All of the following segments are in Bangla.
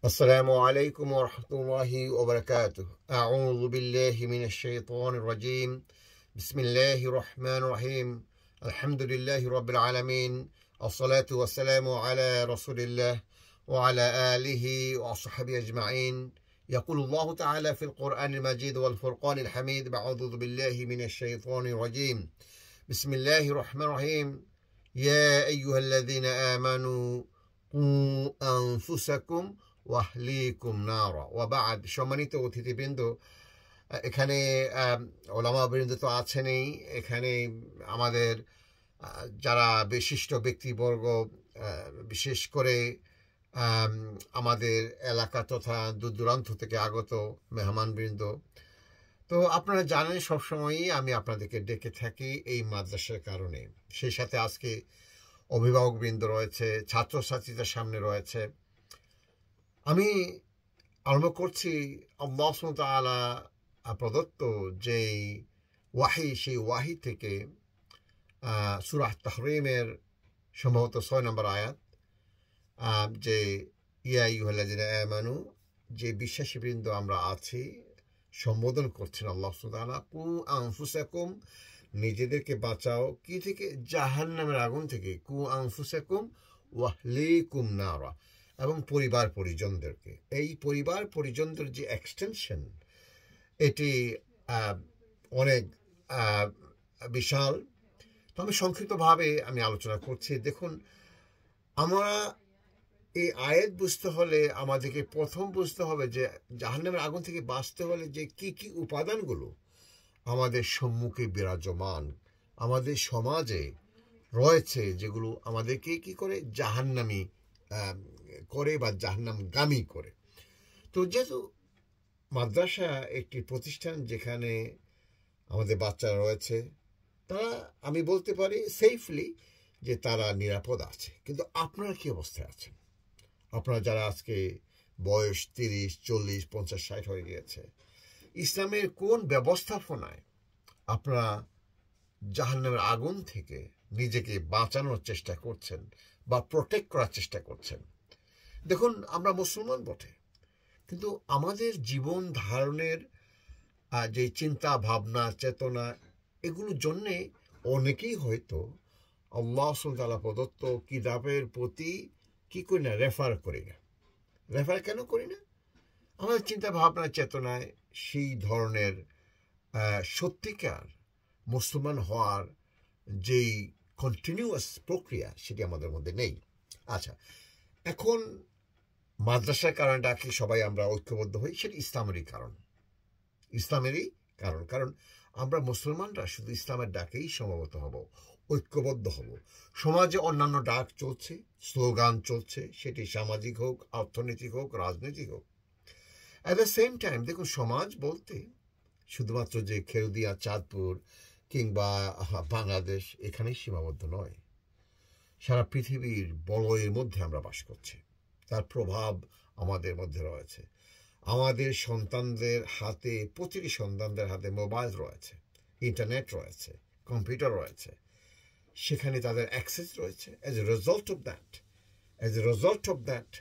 السلام عليكم ورحمة الله وبركاته. أعوذ بالله من الشيطان الرجيم. بسم الله الرحمن الرحيم. الحمد لله رب العالمين. الصلاة والسلام على رسول الله وعلى آله وصحبه أجمعين. يقول الله تعالى في القرآن المجيد والفرقان الحميد: أعوذ بالله من الشيطان الرجيم. بسم الله الرحمن الرحيم. يا أيها الذين آمنوا قوا أنفسكم ওয়াহলিকুম নারা ওয়া বা'দ। সম্মানিত অতিথিবৃন্দ, এখানে ওলামাবৃন্দ তো আছেনই, এখানে আমাদের যারা বিশিষ্ট ব্যক্তিবর্গ, বিশেষ করে আমাদের এলাকা তথা দূর দূরান্ত থেকে আগত মেহমানবৃন্দ। তো আপনারা জানেন সবসময়ই আমি আপনাদেরকে ডেকে থাকি এই মাদ্রাসার কারণে। সেই সাথে আজকে অভিভাবকবৃন্দ রয়েছে, ছাত্রছাত্রীদের সামনে রয়েছে। আমি আরম্ভ করছি আল্লাহ সুবহানাহু ওয়া তাআলা প্রদত্ত যে ওয়াহি, সেই ওয়াহি থেকে সূরা তাহরিমের সম্ভবত 6 নম্বর আয়াত, যে ইয়া আইয়ুহাল্লাযিনা আমানু, যে বিশ্বাসীবৃন্দ আমরা আছি, সম্বোধন করছেন আল্লাহ সুবহানাহু ওয়া তাআলা। কু আনফুসাকুম, নিজেদেরকে বাঁচাও কি থেকে? জাহান্নামের আগুন থেকে। কু আনফুসাকুম ওয়াহলিকুম নারা, এবং পরিবার পরিজনদেরকে। এই পরিবার পরিজনদের যে এক্সটেনশন, এটি অনেক বিশাল। তবে সংক্ষিপ্তভাবে আমি আলোচনা করছি। দেখুন, আমরা এই আয়াত বুঝতে হলে আমাদেরকে প্রথম বুঝতে হবে যে জাহান্নামের আগুন থেকে বাঁচতে হলে যে কি কি উপাদানগুলো আমাদের সম্মুখে বিরাজমান, আমাদের সমাজে রয়েছে, যেগুলো আমাদেরকে কি করে জাহান্নামী করে বা জাহান্নামগামী করে। তো যেহেতু মাদ্রাসা একটি প্রতিষ্ঠান যেখানে আমাদের বাচ্চারা রয়েছে, তারা, আমি বলতে পারি সেফলি যে তারা নিরাপদ আছে। কিন্তু আপনারা কি অবস্থায় আছেন? আপনারা যারা আজকে বয়স 30, 40, 50, 60 হয়ে গিয়েছে, ইসলামের কোন ব্যবস্থাপনায় আপনারা জাহান্নামের আগুন থেকে নিজেকে বাঁচানোর চেষ্টা করছেন বা প্রোটেক্ট করার চেষ্টা করছেন? দেখুন, আমরা মুসলমান বটে, কিন্তু আমাদের জীবন ধারণের যে চিন্তা ভাবনা চেতনা, এগুলোর জন্যে অনেকেই হয়তো আল্লাহ সুবহানাহু ওয়া তাআলা প্রদত্ত কিতাবের প্রতি কি করি না, রেফার করি না। রেফার কেন করি না? আমাদের চিন্তা ভাবনা চেতনায় সেই ধরনের সত্যিকার মুসলমান হওয়ার যেই কন্টিনিউয়াস প্রক্রিয়া, সেটি আমাদের মধ্যে নেই। আচ্ছা, এখন মাদ্রাসার কারণে ডাকি সবাই আমরা ঐক্যবদ্ধ হই, সেটি ইসলামেরই কারণ। ইসলামেরই কারণ, কারণ আমরা মুসলমানরা শুধু ইসলামের ডাকেই সমবেত হব, ঐক্যবদ্ধ হব। সমাজে অন্যান্য ডাক চলছে, স্লোগান চলছে, সেটি সামাজিক হোক, অর্থনৈতিক হোক, রাজনৈতিক হোক। অ্যাট দ্য সেম টাইম দেখুন, সমাজ বলতে শুধুমাত্র যে খেরুদিয়া, চাঁদপুর কিংবা বাংলাদেশ এখানেই সীমাবদ্ধ নয়। সারা পৃথিবীর বলয়ের মধ্যে আমরা বাস করছি, তার প্রভাব আমাদের মধ্যে রয়েছে। আমাদের সন্তানদের হাতে, প্রতিটি সন্তানদের হাতে মোবাইল রয়েছে, ইন্টারনেট রয়েছে, কম্পিউটার রয়েছে, সেখানে তাদের অ্যাক্সেস রয়েছে। As a result of that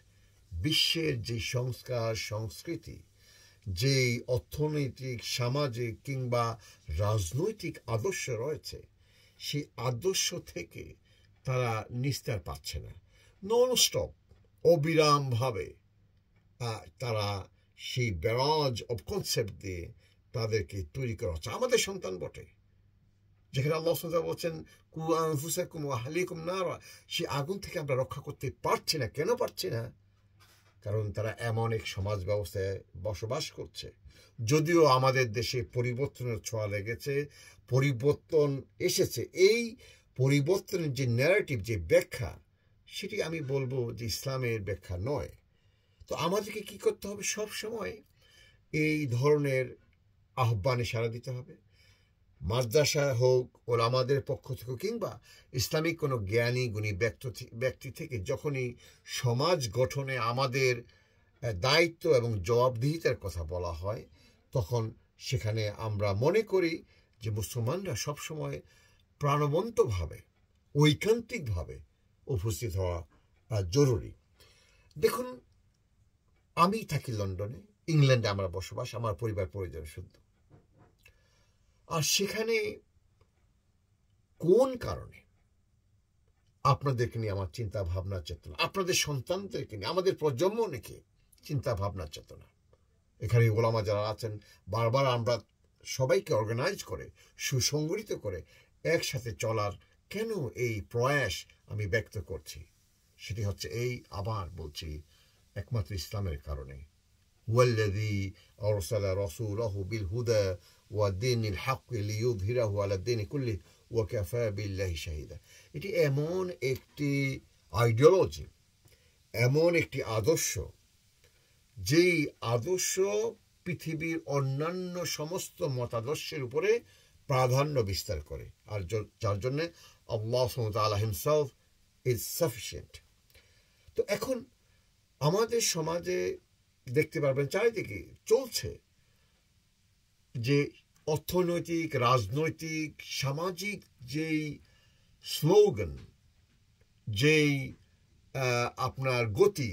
বিশ্বের যে সংস্কার, সংস্কৃতি, যেই অর্থনৈতিক, সামাজিক কিংবা রাজনৈতিক আদর্শ রয়েছে, সেই আদর্শ থেকে তারা নিস্তার পাচ্ছে না। নন স্টপ, অবিরামভাবে তারা সেই ব্যারাজ অফ কনসেপ্ট দিয়ে তাদেরকে তৈরি করা হচ্ছে। আমাদের সন্তান বটে, যেখানে আল্লাহ সুবহানাহু ওয়া তাআলা বলছেন কু আনফুসাকুম ওয়া আহলিকুম নারা, সেই আগুন থেকে আমরা রক্ষা করতে পারছি না। কেন পারছি না? কারণ তারা এমন এক সমাজ ব্যবস্থায় বসবাস করছে। যদিও আমাদের দেশে পরিবর্তনের ছোঁয়া লেগেছে, পরিবর্তন এসেছে, এই পরিবর্তনের যে ন্যারেটিভ, যে ব্যাখ্যা, সেটি আমি বলবো যে ইসলামের ব্যাখ্যা নয়। তো আমাদেরকে কি করতে হবে? সব সময় এই ধরনের আহ্বানে সাড়া দিতে হবে। মাদ্রাসা হোক, ওরা আমাদের পক্ষ থেকে কিংবা ইসলামিক কোনো জ্ঞানী গুণী ব্যক্তি থেকে যখনই সমাজ গঠনে আমাদের দায়িত্ব এবং জবাবদিহিতার কথা বলা হয়, তখন সেখানে আমরা মনে করি যে মুসলমানরা সবসময় প্রাণবন্তভাবে, ঐকান্তিকভাবে উপস্থিত হওয়া জরুরি। দেখুন, আমি থাকি লন্ডনে, ইংল্যান্ডে আমার বসবাস, আমার পরিবার পরিজন শুদ্ধ। আর সেখানে কোন কারণে আপনাদেরকে নিয়ে আমার চিন্তা ভাবনা চেতনা, আপনাদের সন্তানদেরকে নিয়ে, আমাদের প্রজন্ম নাকি চিন্তা ভাবনা চেতনা, এখানে ওলামা যারা আছেন বারবার আমরা সবাইকে অর্গানাইজ করে সুসংগঠিত করে একসাথে চলার কেন এই প্রয়াস আমি ব্যক্ত করছি, সেটি হচ্ছে এই, আবার বলছি, একমাত্র ইসলামের কারণে। ওয়াল্লাযী আরসালা রাসূলাহু বিল হুদা ওয়া দীনিল হক লিইয়ুযহিরাহু আলা দীনি কুল্লিহি ওয়া কাফা বিল্লাহি শাহিদা। এটি এমন একটি আইডিওলজি, এমন একটি আদর্শ, যেই আদর্শ পৃথিবীর অন্যান্য সমস্ত মতাদর্শের উপরে প্রাধান্য বিস্তার করে, আর যার জন্য আল্লাহ সুবহানাহু ওয়া তাআলা হিমসেলফ ইজ সাফিসিয়েন্ট। তো এখন আমাদের সমাজে দেখতে পারবেন চারিদিকে চলছে যে অর্থনৈতিক, রাজনৈতিক, সামাজিক যেই স্লোগান, যেই আপনার গতি,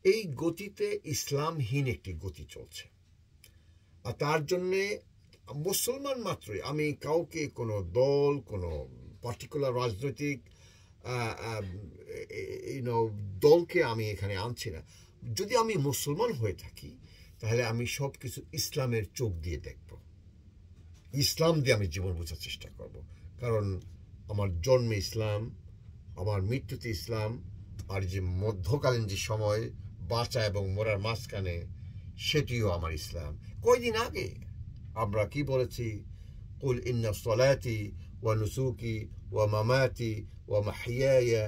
এই গতিতে ইসলামহীন একটি গতি চলছে। আর তার জন্যে মুসলমান মাত্রই, আমি কাউকে কোনো দল, কোনো পার্টিকুলার রাজনৈতিক দলকে আমি এখানে আনছি না। যদি আমি মুসলমান হয়ে থাকি তাহলে আমি সব কিছু ইসলামের চোখ দিয়ে দেখব, ইসলাম দিয়ে আমি জীবন বোঝার চেষ্টা করব। কারণ আমার জন্মে ইসলাম, আমার মৃত্যুতে ইসলাম, আর যে মধ্যকালীন যে সময় বাঁচা এবং মরার মাঝখানে, সেটিও আমার ইসলাম। কয়দিন আগে আমরা কি বলেছি? কুল ইন্না সলাতি ওয়া নুসুকি ওয়া মামাতি ওয়া মাহইয়ায়া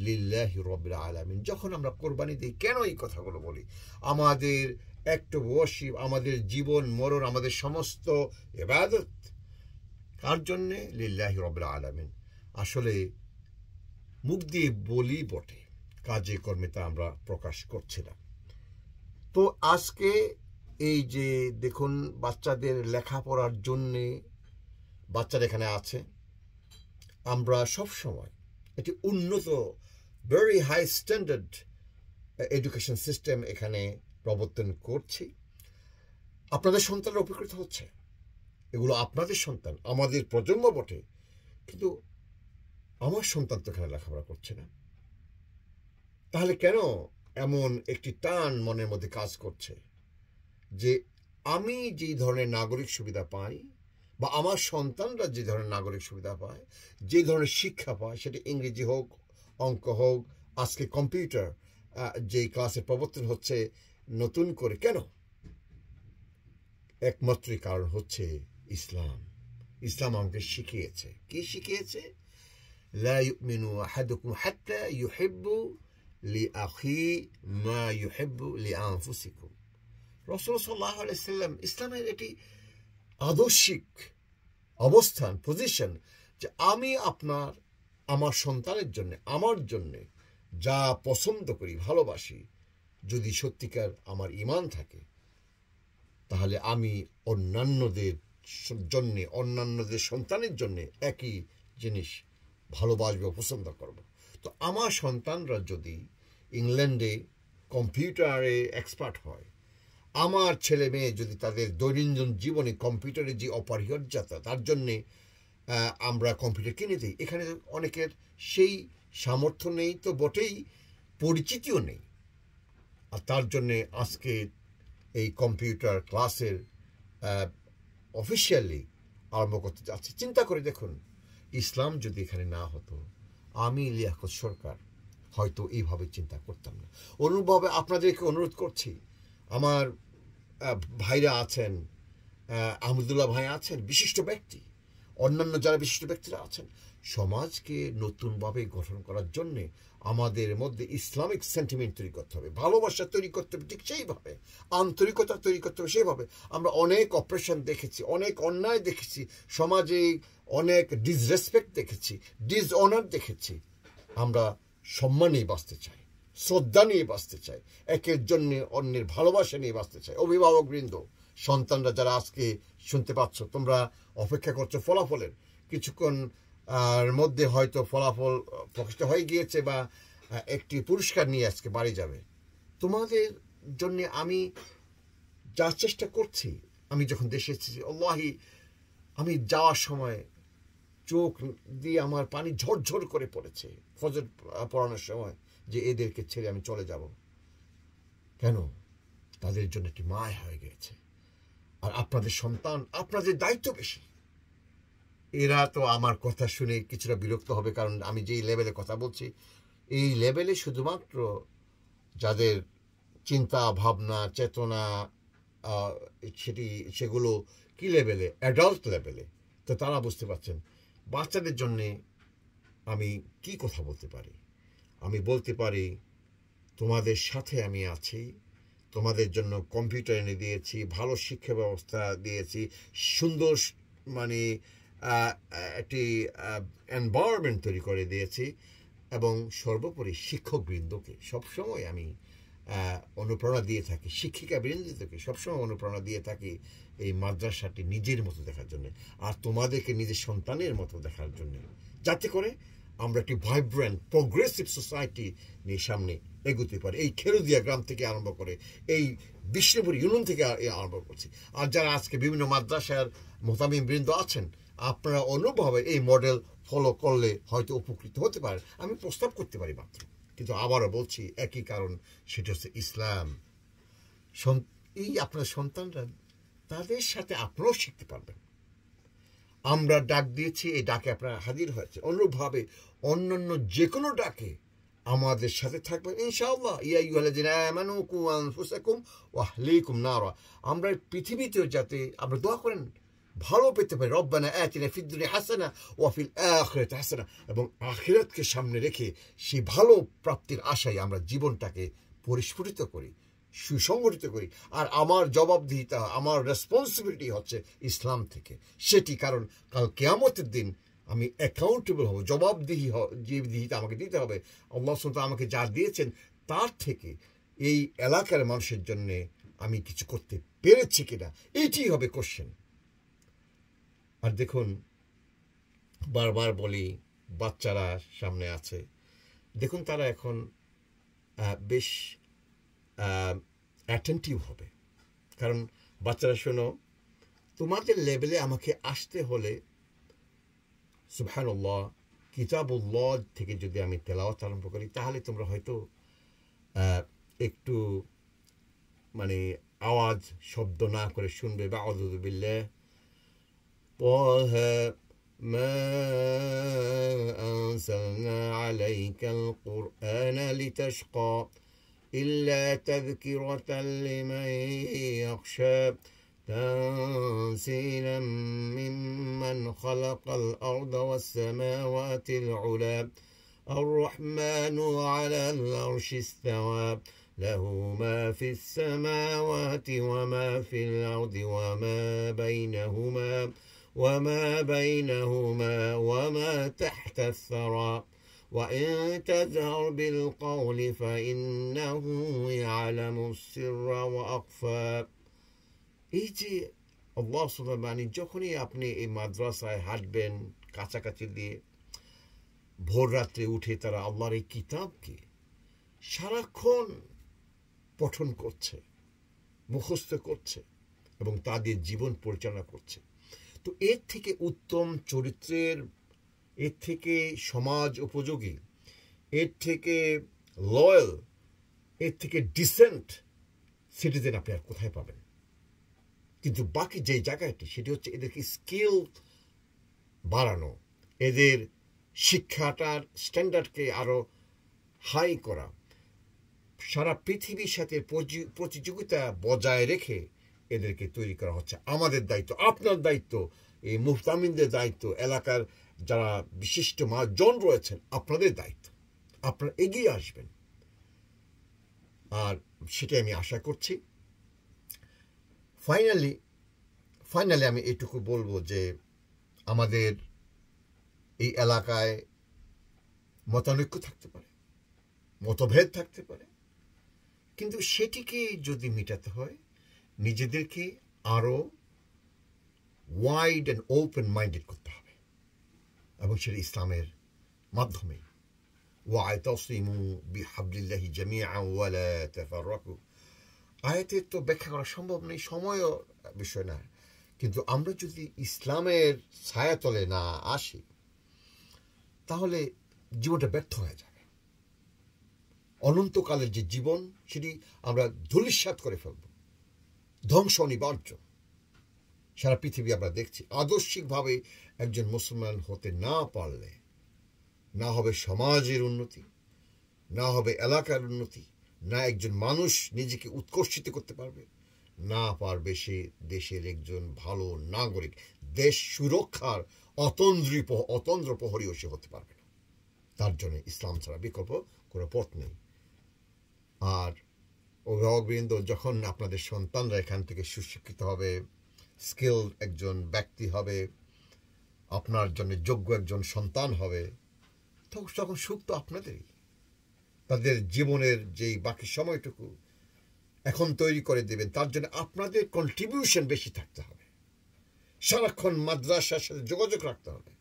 লিল্লাহি রাব্বিল আলামিন। যখন আমরা কোরবানি দিই, কেন এই কথাগুলো বলি? আমাদের অ্যাক্ট অফ ওয়ার্শিপ, আমাদের জীবন মরণ, আমাদের সমস্ত ইবাদত কার জন্যে? লিল্লাহি রাব্বিল আলামিন। আসলে মুখ দিয়ে বলি বটে, কাজে কর্মে তা আমরা প্রকাশ করছি না। তো আজকে এই যে দেখুন, বাচ্চাদের লেখাপড়ার জন্যে বাচ্চারা এখানে আছে, আমরা সব সময় একটি উন্নত, very high standard education system এখানে প্রবর্তন করছি। আপনাদের সন্তানরা উপকৃত হচ্ছে, এগুলো আপনাদের সন্তান, আমাদের প্রজন্ম বটে, কিন্তু আমার সন্তান তো এখানে লেখাপড়া করছে না। তাহলে কেন এমন একটি টান মনের মধ্যে কাজ করছে যে আমি যে ধরনের নাগরিক সুবিধা পাই, বা আমার সন্তানরা যে ধরনের নাগরিক সুবিধা পায়, যে ধরনের শিক্ষা পায়, সেটা ইংরেজি হোক, অঙ্ক হোক, আজকে কম্পিউটার যে ক্লাসে প্রবর্তন হচ্ছে নতুন করে, কেন? একমাত্রই কারণ হচ্ছে ইসলাম। ইসলাম আমাকে শিখিয়েছে, কি শিখিয়েছে? লা ইউমিনু আহাদুকুম হাত্তা ইউহিব্বু লিআখি মা ইউহিব্বু লিআনফুসিকুম। রাসূল সাল্লাল্লাহু আলাইহি সাল্লাম, ইসলামের এটি আদর্শিক অবস্থান, পজিশন, যে আমি আমার সন্তানের জন্য, আমার জন্য যা পছন্দ করি, ভালোবাসি, যদি সত্যিকার আমার ঈমান থাকে, তাহলে আমি অন্যান্যদের জন্য, অন্যান্যদের সন্তানের জন্য একই জিনিস ভালোবাসবো, পছন্দ করব। তো আমার সন্তানরা যদি ইংল্যান্ডে কম্পিউটারে এক্সপার্ট হয়, আমার ছেলে মেয়ে যদি তাদের দৈনন্দিন জীবনে কম্পিউটারের যে অপরিহার্যতা, তার জন্যে আমরা কম্পিউটার কিনে দিই, এখানে অনেকের সেই সামর্থ্য নেই তো বটেই, পরিচিতিও নেই। আর তার জন্যে আজকে এই কম্পিউটার ক্লাসের অফিসিয়ালি আরম্ভ করতে যাচ্ছে। চিন্তা করে দেখুন, ইসলাম যদি এখানে না হতো, আমি লিয়াকত সরকার হয়তো এইভাবে চিন্তা করতাম না। অনুরূপভাবে আপনাদেরকে অনুরোধ করছি, আমার ভাইরা আছেন, আহমদুল্লাহ ভাই আছেন, বিশিষ্ট ব্যক্তি, অন্যান্য যারা বিশিষ্ট ব্যক্তিরা আছেন, সমাজকে নতুনভাবে গঠন করার জন্যে আমাদের মধ্যে ইসলামিক সেন্টিমেন্ট তৈরি করতে হবে, ভালোবাসা তৈরি করতে হবে, ঠিক সেইভাবে আন্তরিকতা তৈরি করতে হবে। সেইভাবে আমরা অনেক অপারেশন দেখেছি, অনেক অন্যায় দেখেছি, সমাজে অনেক ডিসরেসপেক্ট দেখেছি, ডিসঅনার দেখেছি। আমরা সম্মান নিয়ে বাঁচতে চাই, শ্রদ্ধা নিয়ে বাঁচতে চাই, একের জন্য অন্যের ভালোবাসা নিয়ে বাঁচতে চাই। অভিভাবকবৃন্দ, সন্তানরা যারা আজকে শুনতে পাচ্ছ, তোমরা অপেক্ষা করছো ফলাফলের, কিছুক্ষণ মধ্যে হয়তো ফলাফল প্রকাশিত হয়ে গিয়েছে, বা একটি পুরস্কার নিয়ে আজকে বাড়ি যাবে। তোমাদের জন্য আমি যা চেষ্টা করছি, আমি যখন দেশে এসেছি আল্লাহি, আমি যাওয়ার সময় চোখ দিয়ে আমার পানি ঝরঝর করে পড়েছে ফজর পড়ানোর সময়, যে এদেরকে ছেড়ে আমি চলে যাব। কেন? তাদের জন্য একটি মায় হয়ে গেছে। আর আপনাদের সন্তান, আপনাদের দায়িত্ব বেশি। এরা তো আমার কথা শুনে কিছুটা বিরক্ত হবে, কারণ আমি যেই লেভেলে কথা বলছি, এই লেভেলে শুধুমাত্র যাদের চিন্তা ভাবনা চেতনা সেগুলো কি লেভেলে, অ্যাডাল্ট লেভেলে, তো তারা বুঝতে পারছেন। বাচ্চাদের জন্যে আমি কি কথা বলতে পারি? আমি বলতে পারি, তোমাদের সাথে আমি আছি, তোমাদের জন্য কম্পিউটার এনে দিয়েছি, ভালো শিক্ষা ব্যবস্থা দিয়েছি, সুন্দর মানে একটি এনভায়রনমেন্ট তৈরি করে দিয়েছি, এবং সর্বোপরি শিক্ষকবৃন্দকে সবসময় আমি অনুপ্রেরণা দিয়ে থাকি, শিক্ষিকা বৃন্দকে সবসময় অনুপ্রেরণা দিয়ে থাকি এই মাদ্রাসাটি নিজের মতো দেখার জন্য, আর তোমাদেরকে নিজের সন্তানের মতো দেখার জন্য, যাতে করে আমরা একটি ভাইব্রেন্ট প্রোগ্রেসিভ সোসাইটি নিয়ে সামনে এগোতে পারি। এই খেরুদিয়া গ্রাম থেকে আরম্ভ করে এই বিষ্ণুপুর ইউনিয়ন থেকে আরম্ভ করছি। আর যারা আজকে বিভিন্ন মাদ্রাসার মোতামিম বৃন্দ আছেন, আপনারা অনুভবে এই মডেল ফলো করলে হয়তো উপকৃত হতে পারেন, আমি প্রস্তাব করতে পারি মাত্র। কিন্তু আবারও বলছি, একই কারণ, সেটা হচ্ছে ইসলাম। এই আপনার সন্তানরা, তাদের সাথে আপনারাও শিখতে পারবেন। আমরা ডাক দিয়েছি, এই ডাকে আপনারা হাজির হয়েছে। অনুরূপভাবে অন্যান্য যে কোনো ডাকে আমাদের সাথে থাকবেন ইনশাআল্লাহ। ইয়া আইয়ুহাল্লাযীনা আমানু কু আনফুসাকুম ওয়া আহলিকুম নারা। আমরা পৃথিবীতেও যাতে আমরা দোয়া করেন ভালো পেতে পারি, রব্বানা আতিনা ফিদ দুনিয়া হাসানা ওয়া ফিল আখিরাতি হাসানা, এবং আখিরাতকে সামনে রেখে সেই ভালো প্রাপ্তির আশায় আমরা জীবনটাকে পরিস্ফুটিত করি, সুসংগঠিত করি। আর আমার জবাবদিহিতা, আমার রেসপন্সিবিলিটি হচ্ছে ইসলাম থেকে সেটি, কারণ কাল কিয়ামতের দিন আমি অ্যাকাউন্টেবল হব, জবাবদিহিতা আমাকে দিতে হবে। আল্লাহ সুবহানাহু আমাকে যা দিয়েছেন তার থেকে এই এলাকার মানুষের জন্য আমি কিছু করতে পেরেছি কিনা, এটি হবে কোশ্চেন। আর দেখুন, বারবার বলি, বাচ্চারা সামনে আছে, দেখুন তারা এখন বেশ অ্যাটেন্টিভ হবে। কারণ বাচ্চারা, শোনো, তোমাদের লেভেলে আমাকে আসতে হলে সুবহানাল্লাহ কিতাবুল্লাহ থেকে যদি আমি তেলাওয়াত আরম্ভ করি, তাহলে তোমরা হয়তো একটু মানে আওয়াজ শব্দ না করে শুনবে। বাউযু বিল্লাহ طه ما أنزلنا عليك القرآن لتشقى إلا تذكرة لمن يخشى تنزيلا ممن خلق الأرض والسماوات العلى الرحمن على العرش استوى له ما في السماوات وما في الأرض وما بينهما وما تحت الثرى وإن تجهر بالقول فإنه يعلم السر وأخفى। এই যে আল্লাহ সুবহানাহু, যখনই আপনি এই মাদ্রাসায় হাঁটবেন কাছাকাছি দিয়ে, ভোর রাত্রে উঠে তারা আল্লাহর এই কিতাবকে সারাক্ষণ পঠন করছে, মুখস্থ করছে এবং তাদের জীবন পরিচালনা করছে। তো এর থেকে উত্তম চরিত্রের, এর থেকে সমাজ উপযোগী, এর থেকে লয়াল, এর থেকে ডিসেন্ট সিটিজেন আপনি আর কোথায় পাবেন? কিন্তু বাকি যে জায়গাটি, সেটি হচ্ছে এদেরকে স্কিল বাড়ানো, এদের শিক্ষাটার স্ট্যান্ডার্ডকে আরো হাই করা, সারা পৃথিবীর সাথে প্রতিযোগিতা বজায় রেখে এদেরকে তৈরি করা হচ্ছে। আমাদের দায়িত্ব, আপনার দায়িত্ব, এই মুফতামিনদের দায়িত্ব, এলাকার যারা বিশিষ্ট জন রয়েছেন, আপনাদের দায়িত্ব, আপনারা এগিয়ে আসবেন। আর সেটাই আমি আশা করছি। ফাইনালি আমি এটুকু বলবো যে আমাদের এই এলাকায় মতানৈক্য থাকতে পারে, মতভেদ থাকতে পারে, কিন্তু সেটিকে যদি মেটাতে হয়, নিজেদেরকে আরো ওয়াইড অ্যান্ড ওপেন মাইন্ডেড করতে হবে, এবং সেটা ইসলামের মাধ্যমে। ওয়া'তাসিমু বিহাবলিল্লাহি জামিআন ওয়া লা তাফাররাকু। আয়াতের তো ব্যাখ্যা করা সম্ভব নেই, সময়ও বিষয় না। কিন্তু আমরা যদি ইসলামের ছায়াতলে না আসি তাহলে জীবনটা ব্যর্থ হয়ে যাবে। অনন্তকালের যে জীবন সেটি আমরা ধূলিসাৎ করে ফেলব, ধ্বংস অনিবার্য। সারা পৃথিবী আমরা দেখছি আদর্শিকভাবে একজন মুসলমান হতে না পারলে না হবে সমাজের উন্নতি, না হবে এলাকার উন্নতি, না একজন মানুষ নিজেকে উৎকর্ষিত করতে পারবে, না পারবে সে দেশের একজন ভালো নাগরিক, দেশ সুরক্ষার অতন্দ্র প্রহরীও সে হতে পারবে না। তার জন্য ইসলাম ছাড়া বিকল্প কোনো পথ নেই। আর অভিভাবকবৃন্দ, যখন আপনাদের সন্তানরা এখান থেকে সুশিক্ষিত হবে, স্কিল একজন ব্যক্তি হবে, আপনার জন্য যোগ্য একজন সন্তান হবে, তখন সুখ তো আপনাদেরই। তাদের জীবনের যেই বাকি সময়টুকু এখন তৈরি করে দেবেন, তার জন্য আপনাদের কন্ট্রিবিউশন বেশি থাকতে হবে। সারাক্ষণ মাদ্রাসার সাথে যোগাযোগ রাখতে হবে,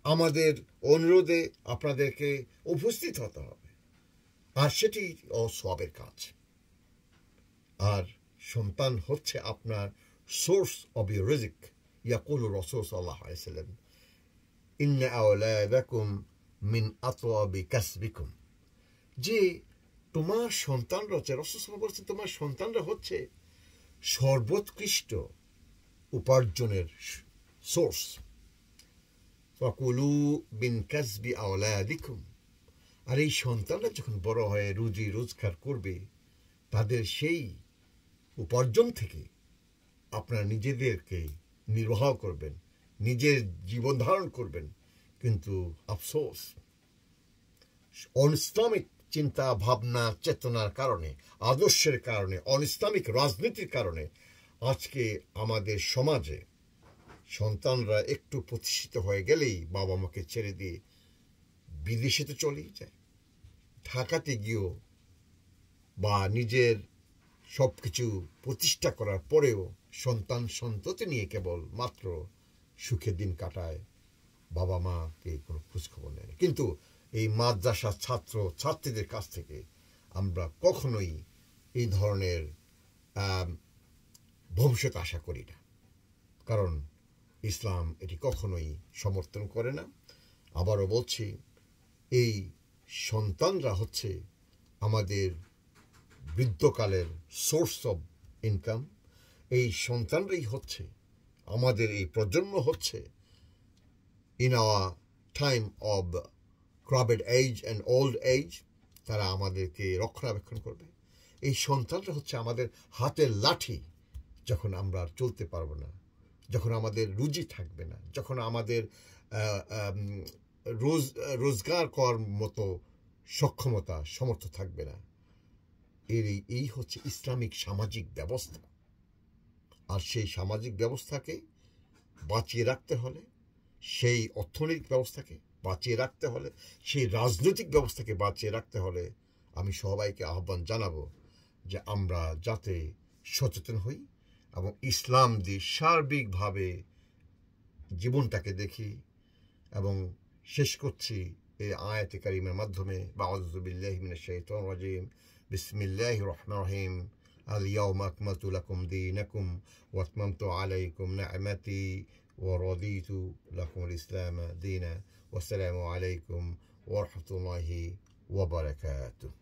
আমাদের অনুরোধে আপনাদেরকে উপস্থিত হতে হবে, আর সেটি সওয়াবের কাজ। আর সন্তান হচ্ছে আপনার সোর্স অব ইউর রিজিক। ইয়াকুল রাসূল সাল্লাল্লাহু আলাইহি ওয়াসাল্লাম, ইন্না আওলাদাকুম মিন আতওয়াবি কাসবিকুম, যে তোমার সন্তানরা হচ্ছে, রাসূল সাল্লাল্লাহু আলাইহি ওয়াসাল্লাম তোমার সন্তানরা হচ্ছে সর্বোৎকৃষ্ট উপার্জনের সোর্স। ফাকুলু বিন কাসবি আওলাদিকুম, আর এই সন্তানরা যখন বড় হয়ে রুজি রোজগার করবে, তাদের সেই উপার্জন থেকে আপনারা নিজেদেরকে নির্বাহ করবেন, নিজের জীবন ধারণ করবেন। কিন্তু আফসোস, অনইসলামিক চিন্তা ভাবনা চেতনার কারণে, আদর্শের কারণে, অনইসলামিক রাজনীতির কারণে আজকে আমাদের সমাজে সন্তানরা একটু প্রতিষ্ঠিত হয়ে গেলেই বাবা মাকে ছেড়ে দিয়ে বিদেশে তো চলেই যায়। ঢাকাতে গিয়েও বা নিজের সব কিছু প্রতিষ্ঠা করার পরেও সন্তান সন্ততি নিয়ে কেবল মাত্র সুখের দিন কাটায়, বাবা মাকে কোনো খোঁজখবর নেয় না। কিন্তু এই মাদ্রাসা ছাত্র ছাত্রীদের কাছ থেকে আমরা কখনোই এই ধরনের ভবিষ্যৎ আশা করি না, কারণ ইসলাম এটি কখনোই সমর্থন করে না। আবারও বলছি, এই সন্তানরা হচ্ছে আমাদের বৃদ্ধকালের সোর্স অব ইনকাম। এই সন্তানরাই হচ্ছে আমাদের, এই প্রজন্ম হচ্ছে in our time of crabbed age and old age, তারা আমাদেরকে রক্ষণাবেক্ষণ করবে। এই সন্তানরা হচ্ছে আমাদের হাতের লাঠি, যখন আমরা আর চলতে পারবো না, যখন আমাদের রুজি থাকবে না, যখন আমাদের রোজগার করার মতো সক্ষমতা সমর্থ থাকবে না। এই হচ্ছে ইসলামিক সামাজিক ব্যবস্থা। আর সেই সামাজিক ব্যবস্থাকে বাঁচিয়ে রাখতে হলে, সেই অর্থনৈতিক ব্যবস্থাকে বাঁচিয়ে রাখতে হলে, সেই রাজনৈতিক ব্যবস্থাকে বাঁচিয়ে রাখতে হলে আমি সবাইকে আহ্বান জানাবো যে আমরা যাতে সচেতন হই এবং ইসলাম দিয়ে সার্বিকভাবে জীবনটাকে দেখি। এবং শেষ করছি এই আয়াতে কারিমের মাধ্যমে, আউযু বিল্লাহি মিনাশ শাইতানির রাজিম, বিসমিল্লাহির রহমানির রহিম, আল ইয়াউমা আকমালতু লাকুম দীনাকুম ওয়া আতমামতু আলাইকুম নি'মাতি ওয়া রাদিতু লাকুমুল ইসলাম দীনা। ওয়াসসালামু আলাইকুম ওয়া রাহমাতুল্লাহি ওয়া বারাকাতুহু।